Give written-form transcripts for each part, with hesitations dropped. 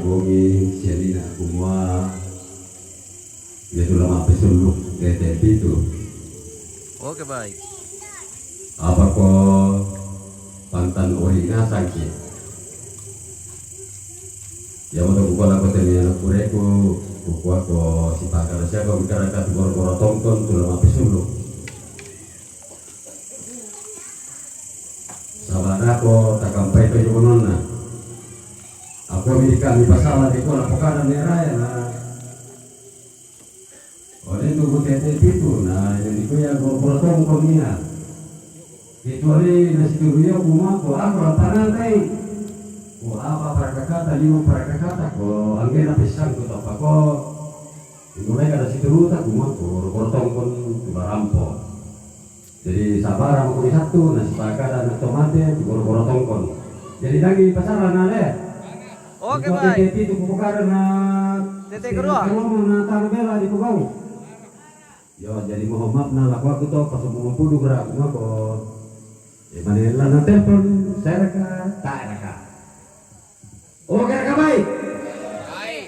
Bogi, Selina, semua itu lama pesuluk DTP itu. Oke baik. Apa kok pantan orina sangki? Ya untuk buku lagu terlihat kureku, buku aku si pakar siapa bicara kata gor-gor tongkon tu lama pesuluk. Sabar aku tak kampai ke Jumona. Aku milikan di pasar di kolam pekan merah ya nah. Oleh itu bukan itu, nah jadi aku ya gor-gor tongkon ini. Kecuali nasi durian rumah ko aku lapangan kai. Ko apa para kakak lima para kakak ko angin pisang ko apa ko. Mereka nasi durian rumah ko gor-gor tongkon tu rampok. Jadi sabar aku di satu nasi bakar dan tomatnya gor-gor tongkon. Jadi lagi pasaran ada. Oke baik. Itu bukan na Titik kedua. Kalau na tarbela di kubau. Yo jadi mohon maaf na laku aku tuh pas mau puduk gerak rumah ko. Manila na telepon saya reka tak reka. Oke reka baik. Baik.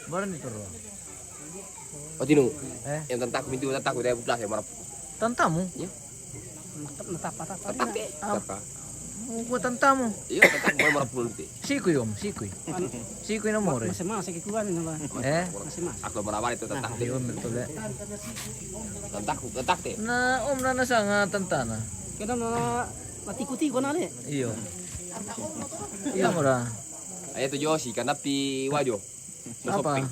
Baru nih terus. Oh Tino, Yang tentak pintu tentak udah belas ya marah. tentamu? Ya. Tetap. Tentak deh. Tentak. Gua tentamu. Iya tentak mau marah puluh deh. Sikui om, sikui. Sikui nomor. Masih kikuan nama. Masih mas. Aku marah itu tentak deh. Iya betul ya. Tentak deh. Nah om nana sangat tentana. Kita nona mati ko na le. Iyo. Iya murah. Ayo tuh Josi kan tapi wajo. Apa?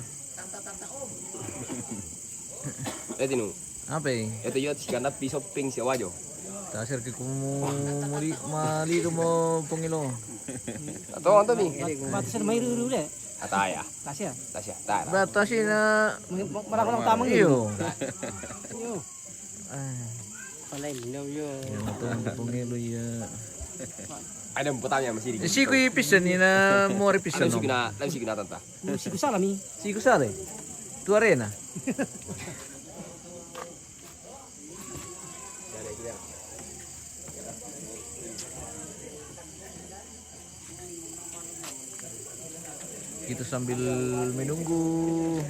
Tino. Apa ini? Itu Josi kan tapi shopping si wajo. Tasir ke kumu mali mo pengilo. Atau anto nih? Batas may ruru le. Ataya. Kasya. Tasya. Tak. Batasi na. Marako ng tamang Iyo. Yo. Palay no yo. Yang atong pengilo ya. Ada pertanyaan masih di. Sikui pisan ni na more pisan. Lalu sih kena tanta. Si kusalami. Siku sale. Tu arena. Kita sambil menunggu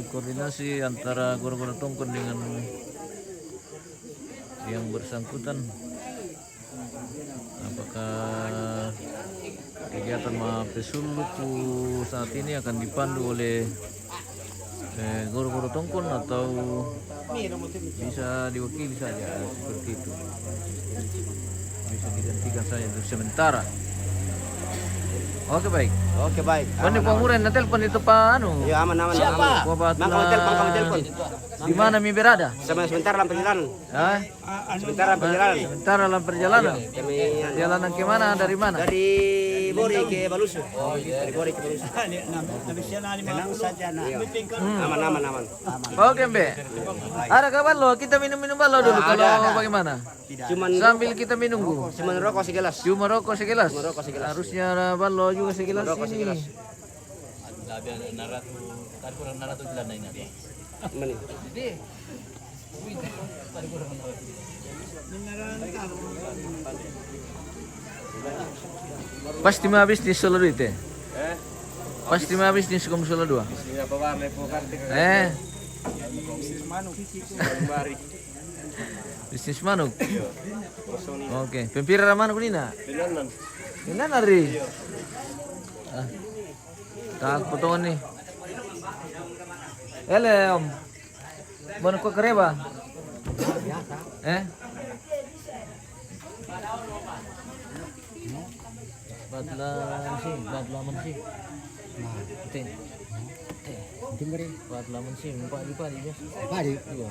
koordinasi antara gor-gor tongkon dengan yang bersangkutan. Apakah kegiatan Mapesuluku saat ini akan dipandu oleh gor-gor tongkon atau bisa diwakili saja seperti itu. Bisa dihentikan saja untuk sementara. Oke baik. Oke baik. Mana penguren na telepon itu Pak anu? Ya aman. Siapa? Kamu telepon. Di mana mi berada? Sebentar dalam perjalanan. Hah? Sebentar dalam perjalanan. Sebentar dalam perjalanan. Kami Perjalanan ke mana? Dari mana? dari Bori ke Balusu. Dari Bori ke Balusu. Tenang saja na. Aman. Oke Mbe. Ada kabar lo? Kita minum-minum balo dulu kalau bagaimana? Cuman Sambil kita menunggu. cuman rokok segelas. Cuma rokok segelas. Cuma rokok segelas. Harusnya balo juga segelas Rokok ini. segelas. Mani. Pasti mah bisnis solo duit ya? Pasti mah bisnis kamu solo dua. Bisnis manuk. Oke, pempira manuk ni na. Ini nari. Tak potongan nih. Ele om. Bon ko kereba. Badlaman sih. Tin. Timbari. Badlaman sih, padi ya. Padi. Iya.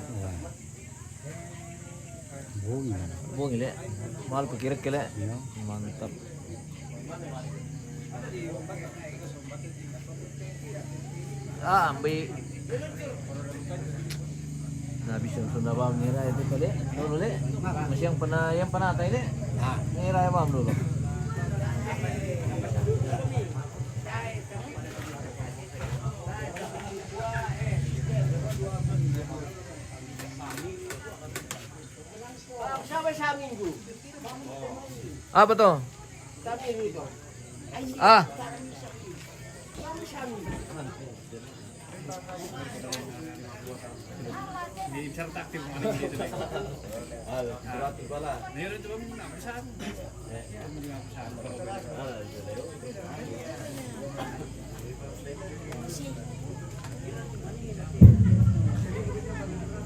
Bungi. Bungi le. Mal pikir kele. Mantap. Ambil. Nah bisa sudah bang ngira itu kali dulu le. Masih yang pernah tadi le. Ngira ya bang dulu. Apa tuh? Ah.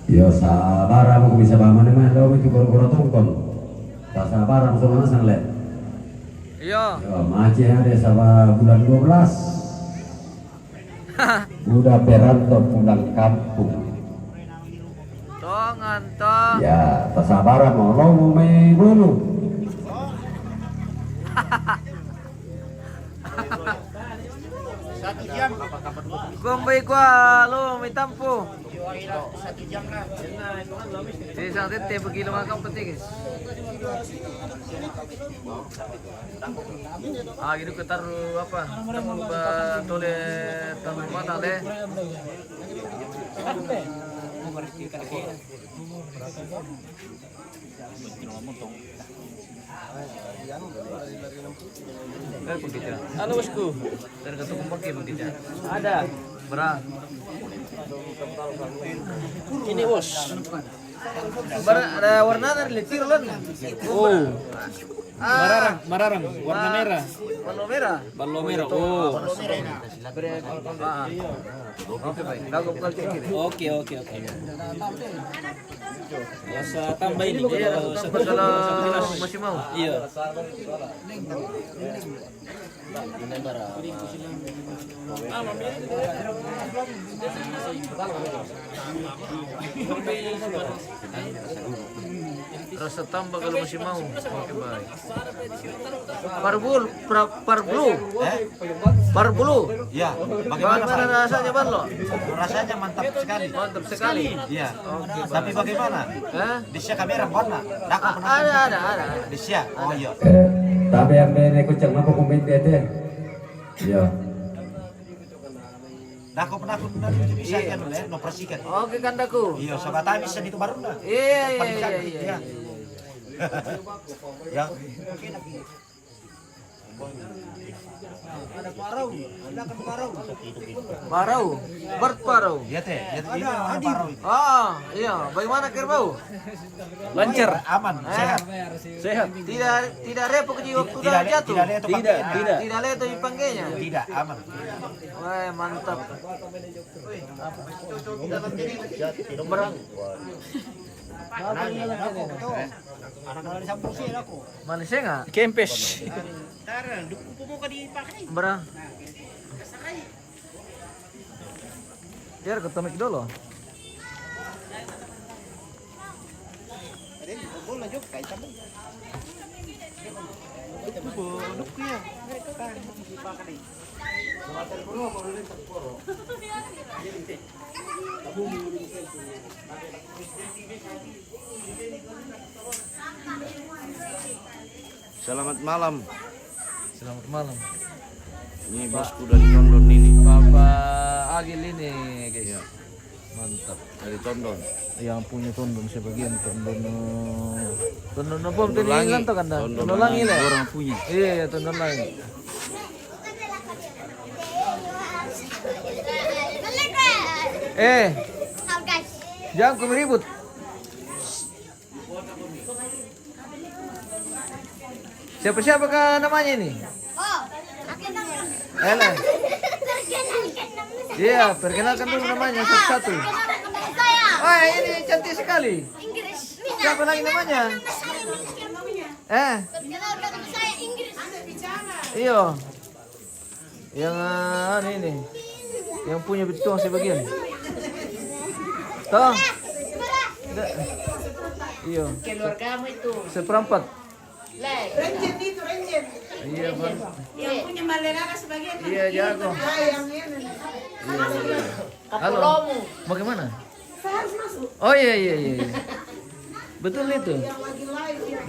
Yo sabar aku bisa paman mah lo itu goro-goro tongkon. Tak sabar aku sama sang le. Iya. Yo maci ada sama bulan 12. Udah peranto pulang kampung. Tongan toh. Ya, tak sabar mau lo mau main gunung. Kumbay kwa lo may tampo. 1 jam lah. Di isang tinte bagi lumakang penting. Ah, gitu ketar apa? Temu ba tole tamu mata deh. Halo bosku. Tergantung pakai begitu. Ada. Berat. Ini bos. Ada warna dari letir lan. Oh. Ah, Mararang, warna merah. warna merah. Ballo merah. Oh. Ah. Oke baik. Kau bukan kiri. Oke. Biasa tambah ini Iya, kalau kalau masih mau. Iya. Rasa tambah kalau masih mau. Oke baik. Parbulu. Ya, Bagaimana rasanya Barlo? rasanya mantap sekali. Mantap sekali. Iya. Oke Tapi baik. bagaimana? Hah? Di Sia kamera warna. Dak Ada. Di Sia. Oh iya. Tapi yang bene kucing apa komen dia teh? Yo. Dak pernah aku bisa kan le, no persikan. Oke kandaku. Iya, sobat bisa itu baru dah. Iya. Ya. Parau. Bert parau. Iya teh, ya ini memang parau itu. Ah, iya. Bagaimana kerbau? Lancar. Aman, sehat. Sehat. Tidak repot di waktu Tidak dah jatuh. lihat itu Tidak. Tidak lihat di panggenya. Tidak aman. Wah, mantap. Berang. Malaysia nggak? Kempes. Berang. Biar ketemu dulu. Selamat malam. Selamat malam. Ini bosku dari Tondon ini. Bapak Agil ini, guys. Iya. Mantap. Dari Tondon. Yang punya tondon sebagian tondon apa Tondon tadi Langi. kan tuh kan dah? Tondon Tondon Langi lah. Orang punya. Iya, tondon Langi. Jangan kau ribut. Siapa kan namanya ini? Ella. Iya, perkenalkan dulu namanya satu-satu. Oh, ini cantik sekali. Siapa lagi namanya? Iya. Yang ini. Yang punya betul sebagian. Toh. Iya. Keluar kamu itu. Seperempat. Renjen itu, renjen. Iya, Bang. Yang punya malerara sebagian. Iya, jago. Yang ini. Halo. Bagaimana? Saya harus masuk. Oh iya. Betul itu. Yang lagi live ya.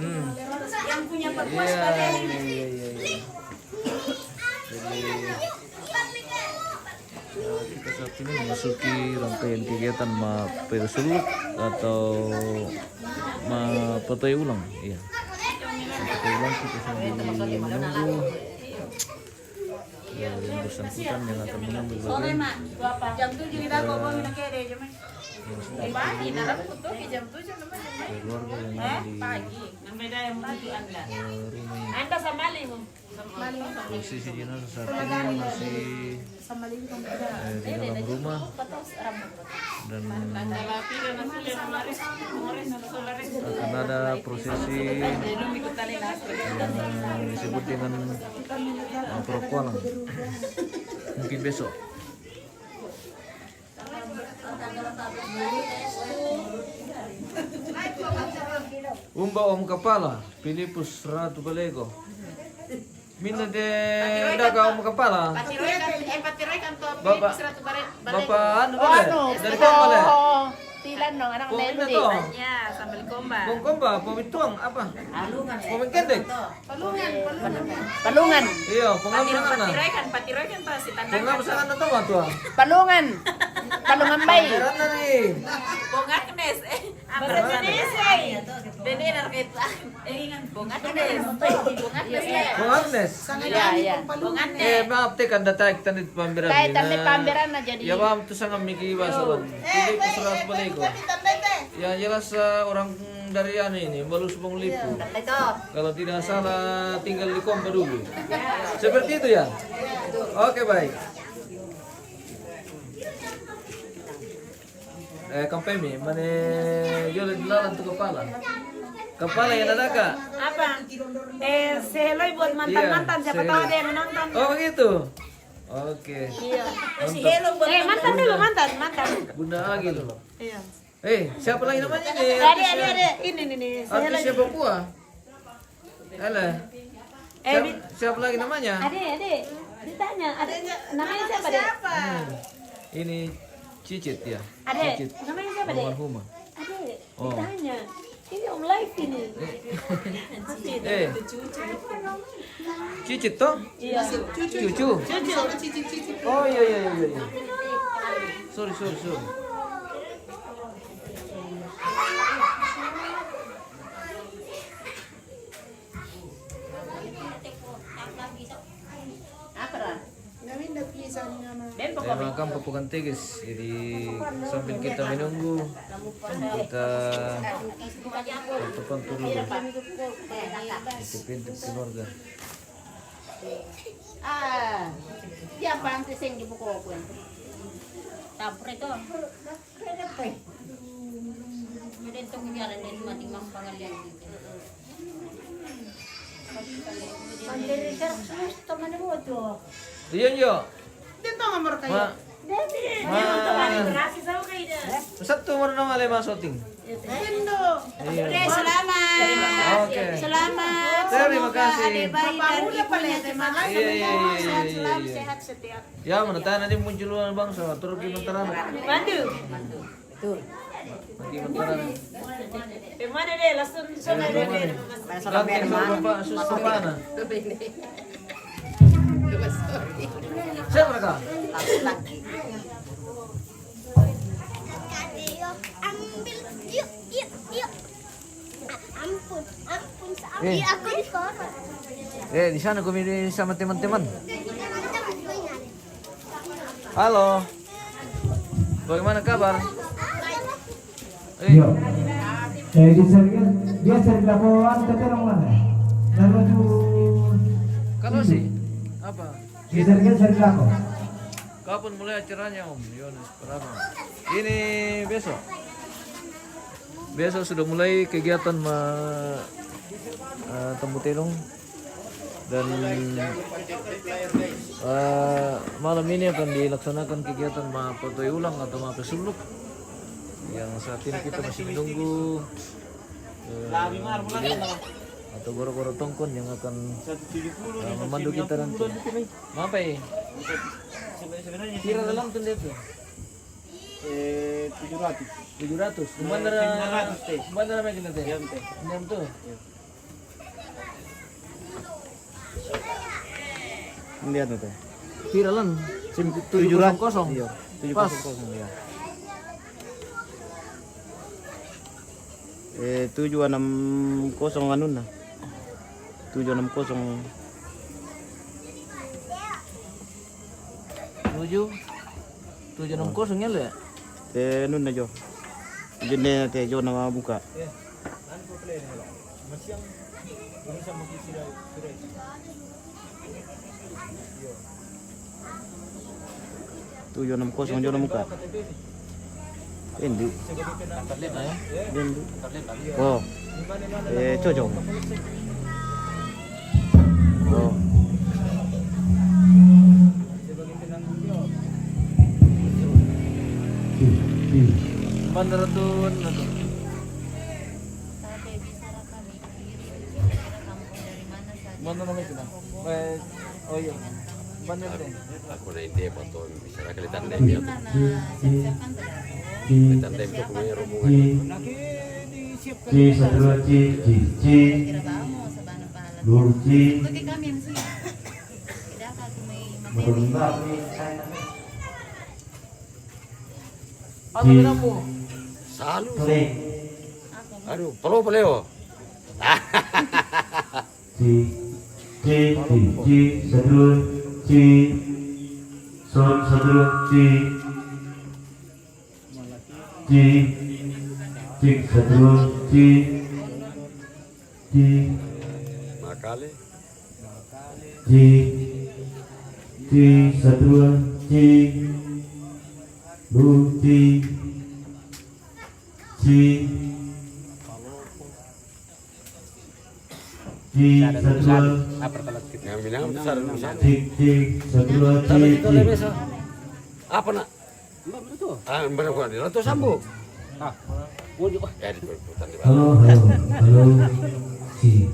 Yang punya Iya. perpuas badan. Kita saat ini memasuki rangkaian kegiatan Mapersuluk atau Mapatay Ulang. Iya. ulang kita sambil menunggu yang bersangkutan yang akan mengambil Sore, bagian Mak. Jam 7 kita bawa minum kede, jam. Pagi, narap betul jam 7 namanya. keluarga yang ada di Pagi. Yang beda yang pagi Anda. rumah ini. Anda sama Limu. Posisi jenazah saat ini masih Sama Limu kamu di dalam rumah dan akan ada prosesi yang disebut dengan perkualan mungkin besok. Umba om kepala Filipus Ratu Balego. Minta de daga om kepala. Patiroy kan to Bapak- Pilipus Ratu Bapak anu boleh? Dari kau boleh? Tilan dong anak Kau ini Meldi. toh? Ya, sambal komba. Bong komba, pemituang apa? Pemik kendek? Palungan. Palungan, Iya, pengam sana. Patiroy kan to si tanda. Pengam sana tuh mah tuh. palungan, palungan bayi. Beran na nih. Bong Agnes. Agnes. Bener kita. Ingat Bong Agnes. Bong Agnes. Bong Agnes. Ya, ya. Bong Agnes. Maaf teh kan datak tanit pamberan. Kaya tanda pamberan na jadi. Ya paham tuh sangat miki basalan. Ini Surat Balego. Ya jelas orang dari ini balus bong lipu. Kalau tidak salah tinggal di Kompa dulu. Seperti itu ya. Oke baik. Kampemi, mana jual dilalan tuh kepala. Kepala yang ada kak? Apa? Seheloy buat mantan-mantan siapa tahu ada yang menonton. Oh begitu. Oke. Iya. Si Hello buat mantan dulu mantan. Bunda Agi loh. Iya. Siapa lagi namanya nih? Ada. Ini nih. Artis siapa Papua? Alah. Siapa lagi namanya? Ade, ditanya, ade, namanya siapa deh? Ini Cicit ya. Ade, Cicit. namanya siapa deh? Almarhumah. Ade, Oh. ditanya. Ini om live ini. Cicit toh? Iya. Cucu. Oh iya. Sorry. Apa dah? Makan papukan tegis. Jadi sambil kita menunggu, kita tutup dulu. Intip keluarga. Siapa yang sing di buku aku? Tapre itu. Jadi itu kegiatan dari mati-mati pangalian gitu. Iya yo. Dito nga mo kayo. Kasih sa okay na. Satu mo na mali masoting. Endo. Iya. Salamat. Oke. Salamat. Terima kasih. Bayi dan ibunya terima kasih. Iya. Selalu sehat setiap. Ya, mana tayo nanti muncul luar bangsa, turun di mentara. Bantu. Di mentara. Mana deh langsung sana deh. Lanting sa bapak susu pana. Siapa mereka? Yuk. Ampun. Sambil aku di koran. Di sana kumini sama teman-teman. Halo. Bagaimana kabar? Yo. Dia sering lakukan terang mana? Lalu tu. Kalau sih apa? Dia sering lakukan. Kapan mulai acaranya Om Yones Prama? Ini besok. Besok sudah mulai kegiatan temu telung dan malam ini akan dilaksanakan kegiatan potoi ulang atau pesuluk yang saat ini kita masih menunggu atau goro-goro tongkon yang akan memandu kita nanti. Apa ya? Kira dalam tuh itu. 700. Bandara mana kita teh? Diam tuh. Lihat tuh. Viralan 700. Iya. Pas. 700 ya. 760 anu nah. 760. 760 ya lo ya? Nun na jo. Jende te jo na buka. Tujuh enam kosong jo na buka. Hindi. Hindi. Oh. Cocok. Oh. Bandar tuh Bandar nama itu oh iya Bandar deh Aku na ide foto bisa kalitan deh dia. Kalitan deh itu punya rombongan. Ci satu ci Luci Berundang Ano minamu? Selalu. Aduh, perlu peleo. ci sedulur ci son sedulur ci sedulur ci Makale. ci sedulur ci Luci sedulur Yang minang besar bisa. sedulur Tapi itu lebih besar. Apa nak? Ah, benar kok. Itu sambung. Ya di perputan di bawah. halo ci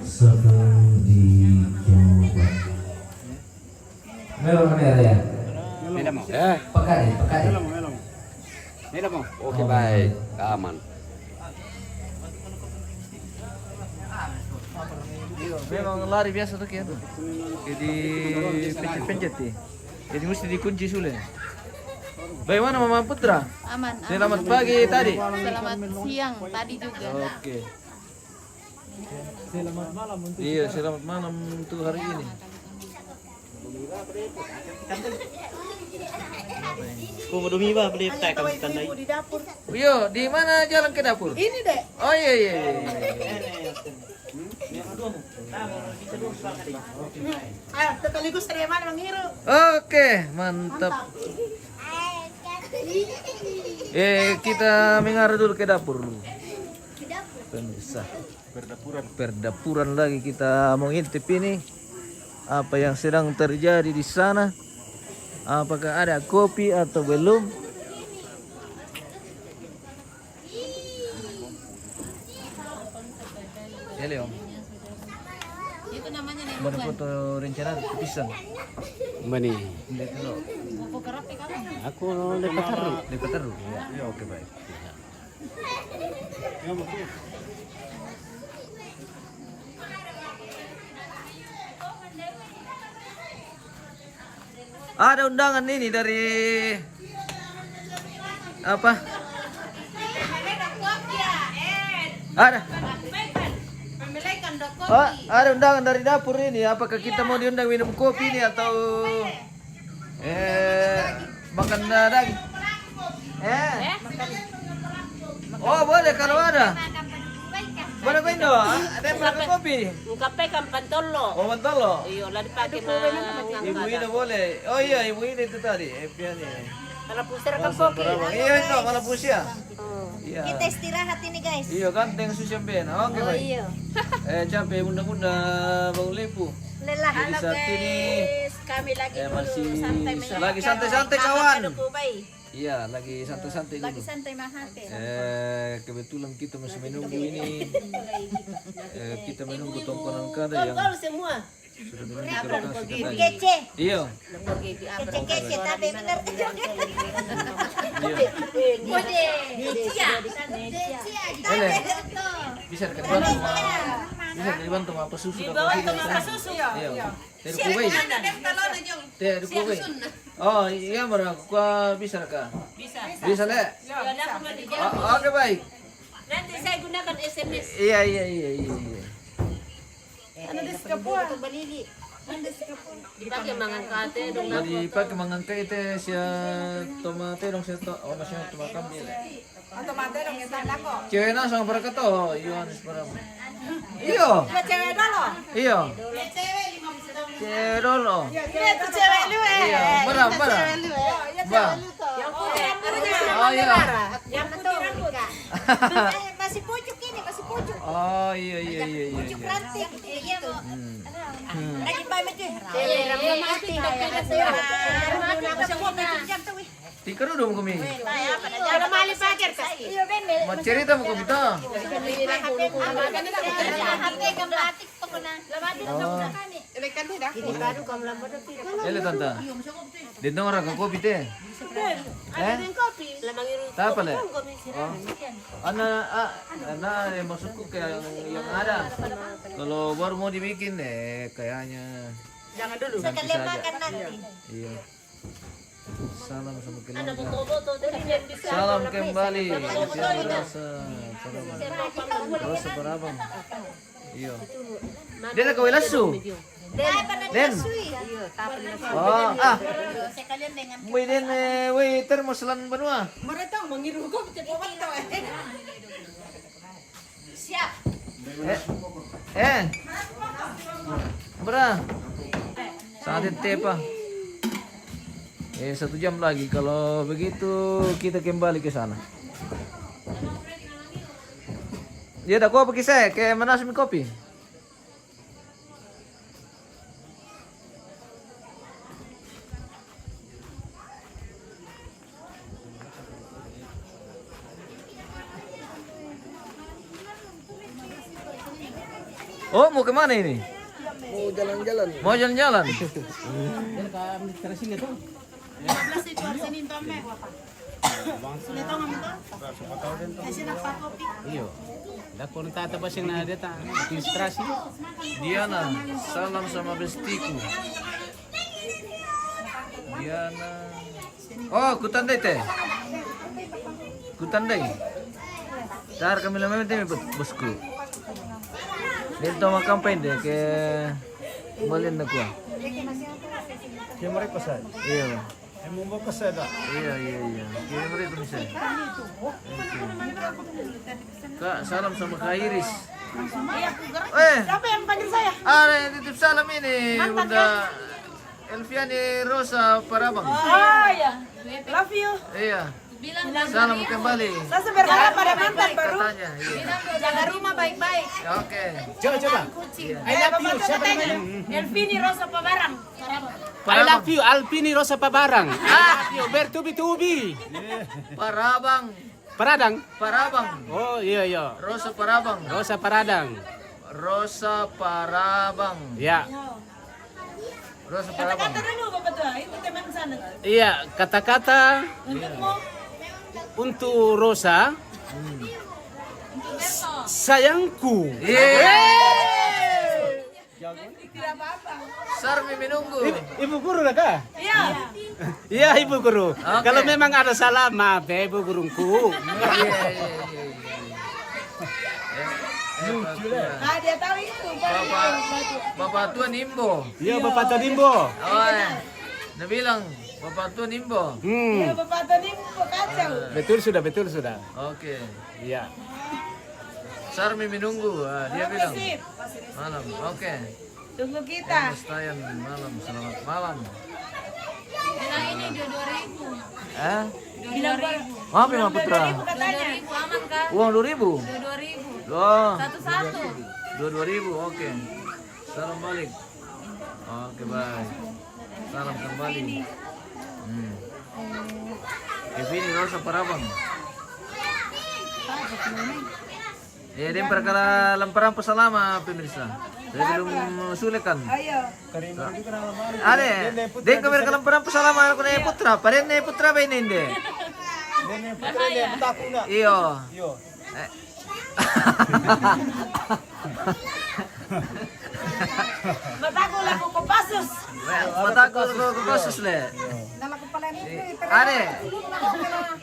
sedang dicoba memang benar ya pekan Oke baik, aman. Memang lari biasa tuh kayak jadi pencet nih. Jadi mesti dikunci sulit. Bagaimana Mama Putra? Aman. Selamat pagi tadi. Selamat siang tadi juga. Oke. Iya, selamat malam untuk hari ini. Kung madumi ba beli tayo kami tanday. Di dapur. Yo, di mana jalan ke dapur? Ini deh. Oh iya iya. Ayo, sekaligus dari mana menghirup. Oke, mantap. Kita mengarah dulu ke dapur dulu. Pemirsa. Perdapuran lagi kita mau ngintip ini. Apa yang sedang terjadi di sana? Apakah ada kopi atau belum? Ya Leo. Itu namanya nih. Baru foto rencana pisang. Mani. Lihat dulu. Buku kerap ya kamu. Aku lepas terus. Dekat terus. Ya, oke baik. Ada undangan ini dari apa? Ada. Oh, ada undangan dari dapur ini. Apakah kita mau diundang minum kopi ini atau makan daging? Oh boleh kalau ada. Boleh kau Indo? Ada yang makan kopi? Kape kan pantolo. Oh mantolo. Iyo, lari pakai Ibu Ina boleh. Oh iya Ibu Ina itu tadi. Pian ini. Kalau pusir kan kopi. Iya itu malah pusia. Iya. Kita istirahat ini guys. Iya ganteng susah ben. Oke baik. Iya. Capek bunda-bunda bau lepu. Lelah. Jadi saat ini Kami lagi masih santai lagi santai-santai kawan. Kubay. Iya lagi santai-santai dulu. Lagi santai mahate. Kebetulan kita masih menunggu ini. Kita menunggu tongkonan kada yang Gol semua. sudah menunggu ke lokasi katanya. Kece. Iya. Kece tapi benar. Iya. Boleh. Bisa dibantu sama bisa dibantu sama apa susu atau susu. Iya. Dari kuwait. Dari kuwait. Oh iya mereka bisa kah? Bisa le. Oke baik. Nanti saya gunakan SMS. Iya. Ano diska po? Ito balili. Ano diska po? Dipakai mangan kate dong. Jadi pag mangangkay ite siya tomate dong siya to, masih tumakam dia. Tomate lang ito lako. Cewek na sang para kato, Yohanes para. Iyo. Cewek dolo. Iyo. Cewek 50. Cewek dolo. Ito cewek lu Iya, bara. Ba. Yang putih. Oh iya. Yang putih rambut. Masih pucuk ini, masih pucuk. Oh iya. Pucuk ranting. Iya mo. Lagi pa mo cuy. Cewek rambut mati pakai saya. Tikar dong kami. Kalau mali pakai kasi. Iya bende. Macerita mo kami ta. Hati ka blatik to ko na. Oh. Ini baru kamu lambat tidak. Ele tanta. Dito orang ka kopi te. Kopi. Lamang iru. Tapa le. Ana masuk ko kaya yang ada. Kalau baru mau dibikin kayaknya Jangan dulu. Sekali makan nanti. iya. Salam sama Ada keluarga. foto-foto tadi yang bisa. Salam kembali. Rasa Parabang. Iya. Dia nak kawin lasu. Den. Oh, Sekalian dengan Wei den termos lan benua. meretong mengiru ko cepat to. Siap. Bra. Saat tepa. 1 jam lagi kalau begitu kita kembali ke sana. Dia dah kau pergi saya ke mana minum kopi? Oh, mau kemana ini? Mau jalan-jalan. Mau jalan-jalan? Iyo. Dako nagtatabas yung nadita. Instrasi. Diana, salam sama bestiku. Diana. Oh, kutandai teh. Kutandai. Tar kami lamang teh bosku. Dito makampay deh ke Malin na kuha. Kaya mo rin ko sa. Iya. Ay mo ba ko sa da? Iya. Kira mo rito misal. Kak, salam sama Kak Iris. Siapa yang panggil saya? Titip salam ini Bunda Elviani Rosa Parabang. Oh ya. Love you. Iya. Salam kembali. Saya berharap pada mantan baru. Katanya, iya. Jaga rumah baik-baik. Oke. Coba. I love you. Siapa namanya? Elvini Rosa Pabarang. I love you. Alpini Rosa Pabarang. I love you. Bertubi-tubi. Parabang. Parabang. Oh iya. Rosa Parabang. Rosa Paradang. Rosa Parabang. Ya. Rosa Parabang. Iya, kata-kata untuk Rosa. Sayangku. Sarmi menunggu. Ibu guru lah kah? Iya. Iya ibu guru. Oke. Kalau memang ada salah maaf ya ibu guruku. Iya. Ah, dia tahu itu. Bapak tua Nimbo. Iya Bapak Tadimbo. Oh, dia bilang Bapak tua Nimbo. Ya, Bapak tadi mau kacau. Betul sudah. Oke. Iya. Sarmi menunggu. Dia bilang Sip. malam. Oke. Tunggu kita. Stayan malam. Selamat malam. Bilang ini 2.000. Bilang Maaf ya, Putra. katanya. 2.000 aman kan? Uang 2.000. 2.000. Loh. Satu-satu. 2.000. Oke. Salam balik. Oke, baik. Salam kembali. Kevin Rosa Parabang. Ya, dia perkara lemparan pesalama pemirsa. Saya belum sulekan. Ayo. Ada. Dia kemarin lemparan pesalama aku nih putra. Padahal nih putra ba ini deh. Iyo. Mataku lah ko pasos. Mata ko kasus le. Nama ko pala nito. Are.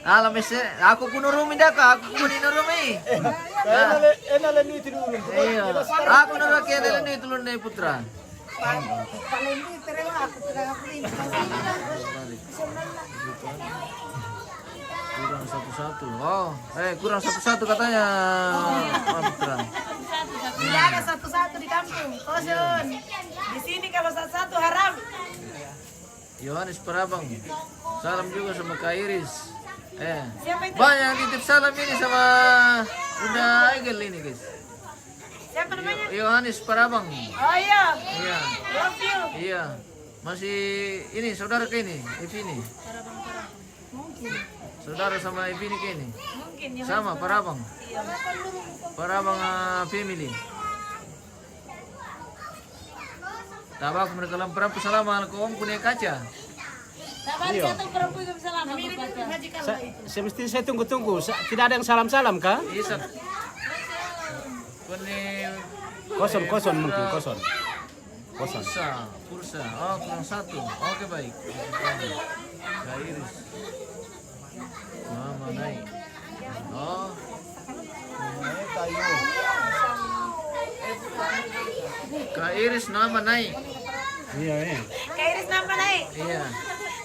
Alam ese, aku kuno rumi daka, aku kuno rumi. Enale ni tinulong. Iya, aku nara kaya ni tulun na putra. Kurang satu-satu. Oh, kurang satu-satu katanya, Pak Putra. Tidak ada satu-satu di kampung. Kosun. Di sini kalau satu-satu haram. Yohanes Parabang. Salam juga sama Kak Iris. Siapa itu? Banyak titip salam ini sama Bunda Egel ini, guys. Siapa namanya? Yohanes Parabang. Oh iya. Iya. Love you. Iya. Masih ini saudara ke ini, Evi ini. Saudara sama Evi ini ke ini. Mungkin ya. Sama Parabang. Parabang family. Tabak mereka lampar salaman ko om kuning kaca. Iya. Semestinya saya tunggu-tunggu. Tidak ada yang salam-salam kah? Isa. Kuning Kosong mungkin, kosong. Pursa. Oh, kurang satu. Oke, baik. Kak Iris. Mama naik. Oh. Kak Iris nama naik. Iya. Kak Iris nama naik. Iya.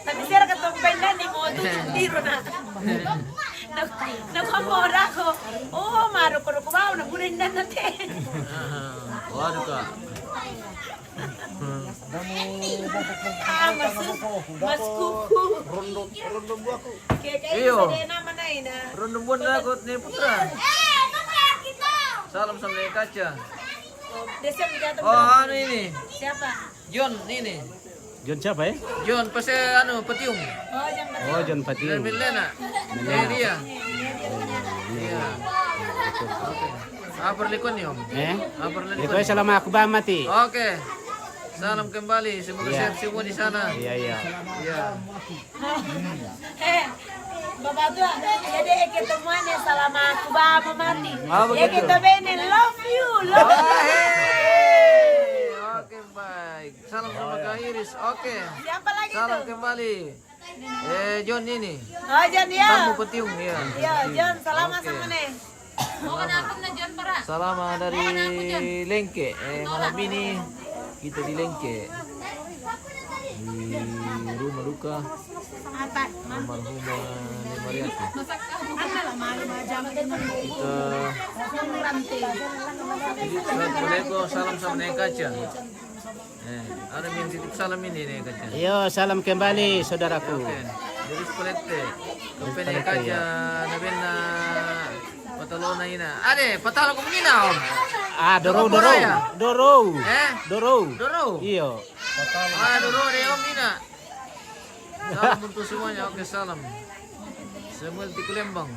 Tapi saya ketumpay na ni mo biro na. Nagpamora ko. Oh, maro ko wow, nabunin na natin. Waduh, Kak. Mas kuku. Rondo buahku. Kaya Kak Iris Iyo. ada nama naik na. Rondong buan takut nih Putra. Salam sama yang kaca. Desem dikatakan. Oh, anu ini. Siapa? John ini. John siapa ya? John pasti petium. Oh, jangan. Oh, John Fatih. Dari Milena. Dia. Iya. Oke. Apa likon nih, Om? Apa likon? Ito ay salamat ako ba mati? Oke. Salam kembali. Semoga Iya. sehat semua di sana. Iya. Iya. Bapak tua, jadi ketemuannya selama aku bawa mati. Oh, Ya begitu. kita benin love you. Oke, baik. Salam sama Kak Iris. Oke. Siapa lagi Salam tuh? kembali. John ini. Oh, John ya. Kamu petiung ya. Iya, John, salaman Oke. sama nih. Salama dari Lengke. Malam ini kita di Lengke. Di rumah duka Apa? almarhumah Mariati. Kita salam sama Nek Kaca. Ada yang titip salam ini Nek Kaca. Iyo, salam kembali saudaraku. Oke. Dari Spolette. Sampai Nek Kaca nabena patalona ina. Ade, patalo ko muna Om. Doro. Doro. Iyo. Doro deh Om ina. Salam untuk semuanya. Oke, salam. Samuel Tikulembang.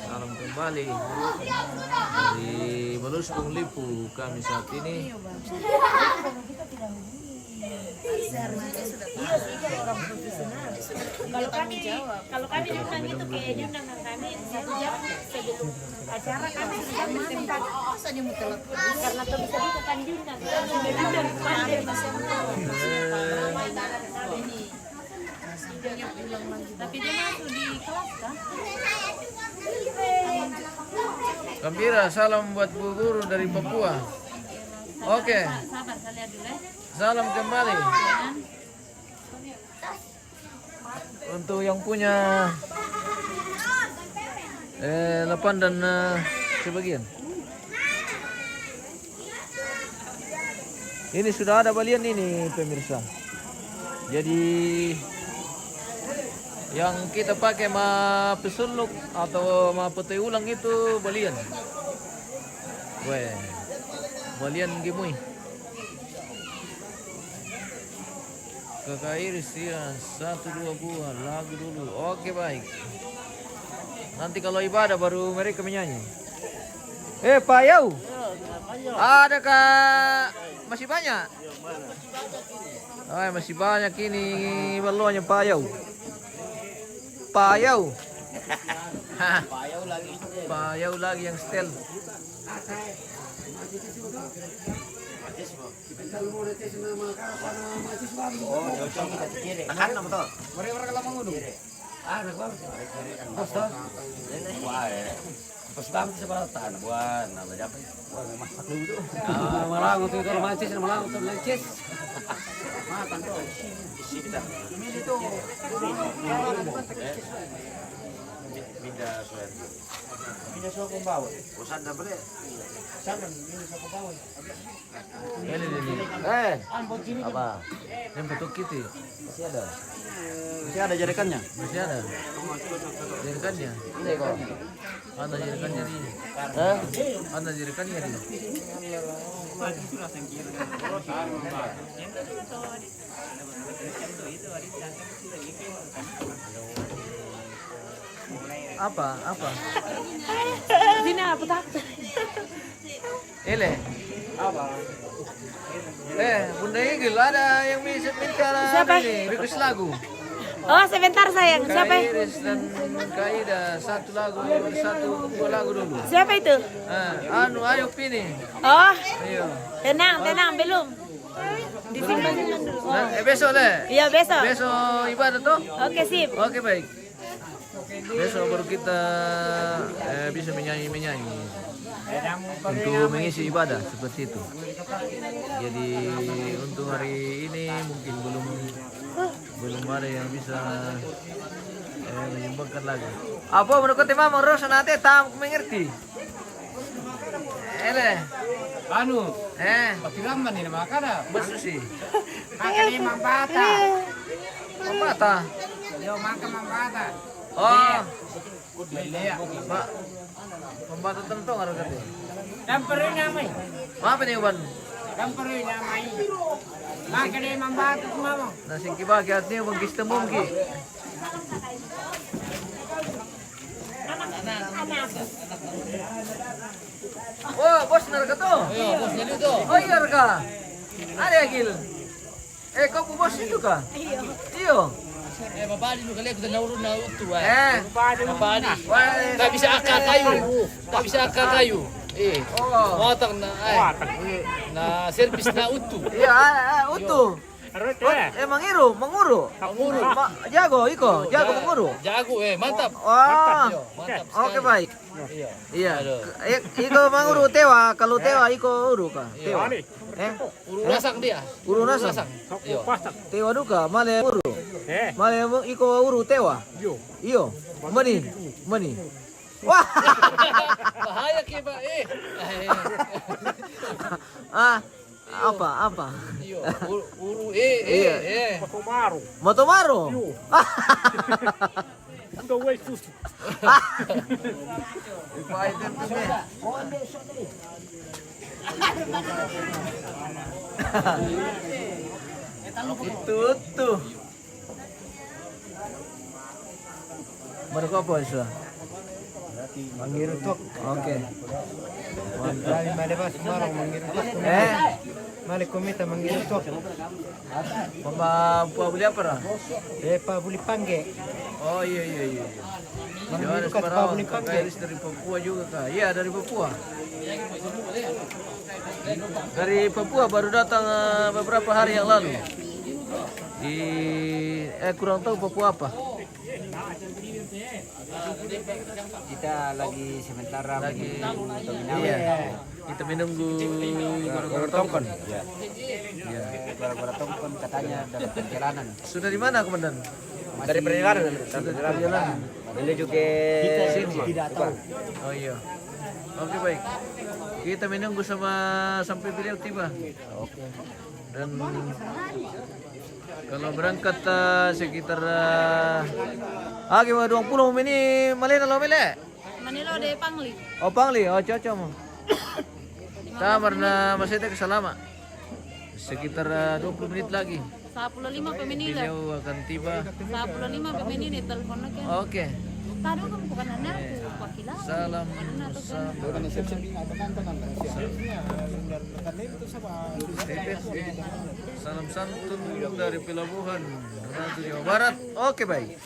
Salam kembali dari Baluskung Lipu kami saat ini. Kalau kami diundang itu kayak diundang kami 1 jam sebelum acara kami sudah bertempat. Karena tuh bisa bukan diundang. Tapi dia masuk di kelas kan? Gembira, salam buat Bu Guru dari Papua. Oke. Sabar, saya lihat dulu ya. Salam kembali. Untuk yang punya lepan dan sebagian. Ini sudah ada balian ini pemirsa. Jadi yang kita pakai ma pesuluk atau ma petai ulang itu balian. Weh, balian gimui. Kakak Iris ya, 1-2 buah lagu dulu. Oke, baik. Nanti kalau ibadah baru mereka menyanyi. Pak Yau. Ada Kak? Masih banyak? Masih banyak ini balonnya Pak Yau. Pak Yau. Pak Yau lagi yang setel. Anak ba? Basta. Wah, pas banget sa balatan. Buwan, nama siapa? Masak dulu. Malang itu romantis, malang itu lecis. Makan tuh. Isi kita. Ini tuh. Bida soal. Bida soal pembawa. Bosan dah boleh. Sana ini soal pembawa. Ini. Apa? Yang betul gitu. Masih ada jarikannya? Masih ada. Jerikannya. Ini kok. Mana jerikannya ini? Mana jerikannya ini? Apa? Sini apa tak? Ele. Apa? Bunda Igil ada yang minta Siapa? ini, request lagu. Oh, sebentar sayang. Siapa? Kak Iris dan Kak Ida satu lagu, dua lagu dulu. Siapa itu? Ayo pilih. Oh, Ayo. tenang belum. Disimpan dulu. Oh. Besok deh. Iya, besok. Besok ibadah toh? Oke, sip. Oke baik. Besok baru kita bisa menyanyi untuk mengisi ibadah seperti itu. Jadi untuk hari ini mungkin belum ada yang bisa menyumbangkan lagi. Apa menurut Mama Rosa nanti tak mengerti? Ele. Pakiramban ini makana. Besu sih. Makan ini mambata. Mambata. Yo makan mambata. Oh. Lelea. Mambata tentong harus kata. Damperi namai. Apa nih Ban? Damperi namai. Makan ini mambata mama. Nasi kibagi artinya mengkista mungki. Oh, bos narka tuh? Iya, bos jadi tuh. Oh iya Raka. Ada Agil. Kau bos itu kah? Iyo. Babadi nu kali kita naurun na utu Babadi. Tak bisa akar kayu. Watak na na servis na utu. Iya, utuh. Emang menguru. Jago menguru. Jago mantap. Wah. Mantap. Oke baik. Iya. Iko menguru tewa, kalau tewa iko uru kah? Tewa. Uru nasak dia. Uru nasak. Iya. Tewa duka, male uru. Male iko uru tewa. Iyo. Mani. Wah. Bahaya kiba Apa? Iyo. Uru Motomaru. Udah wes susu. Itu tuh. Baru apa itu? Mangirutok. Oke. Dari mana bas marang mangirutok. Malik komita mangirutok. Beli apa lah? Pa buli pangge. Oh iya. Johannes Parawan, Kak Iris dari Papua juga kak? Iya dari Papua. Dari Papua baru datang beberapa hari yang lalu. Kurang tahu Papua apa? Kita lagi sementara Iya. Kita menunggu gara-gara tongkon. Iya. Gara-gara tongkon katanya dalam perjalanan. Sudah di mana komandan? Dari perjalanan. Perjalanan. Ini juga Sini. tidak tahu. Oh iya. Oke baik. Kita menunggu sampai beliau tiba. Oke. Dan kalau berangkat sekitar gimana 20 ini malena lo mele? Manilo de Pangli. Oh Pangli, oh cocok mo. Tamar na masih kesalama. Sekitar 20 menit lagi. 15 pemenila. Beliau akan tiba. 15 pemenila telepon lagi. Oke. Tadi kan bukan anak wakilan. Salam. Salam santun dari pelabuhan Ratu Jawa Barat. Oke baik.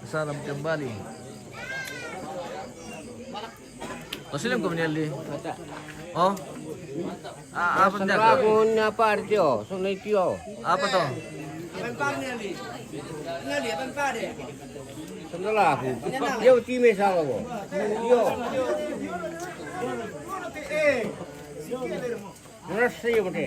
Salam kembali. Masilim ko menyali. Oh. Apa jaga? apa artio? Sunai tio. Apa to? Sandala aku. Yo time sama ko. Yo. Nasi ko te.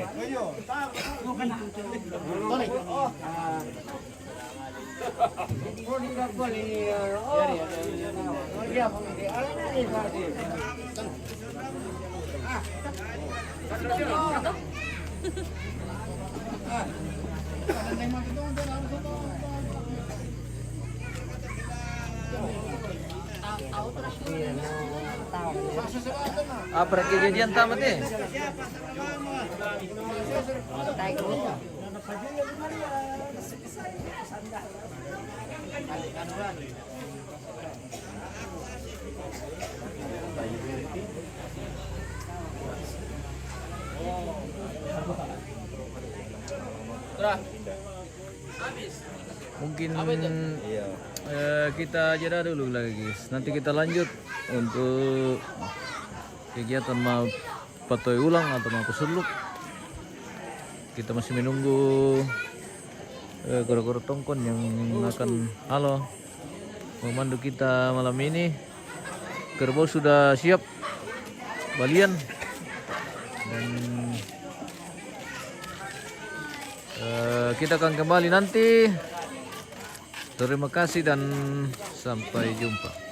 Apa kejadian tamat eh? Mungkin kita jeda dulu lagi guys. Nanti kita lanjut untuk kegiatan mau patoy ulang atau mau pesuluk. Kita masih menunggu goro-goro tongkon yang akan memandu kita malam ini. Kerbau sudah siap balian dan kita akan kembali nanti. Terima kasih dan sampai jumpa.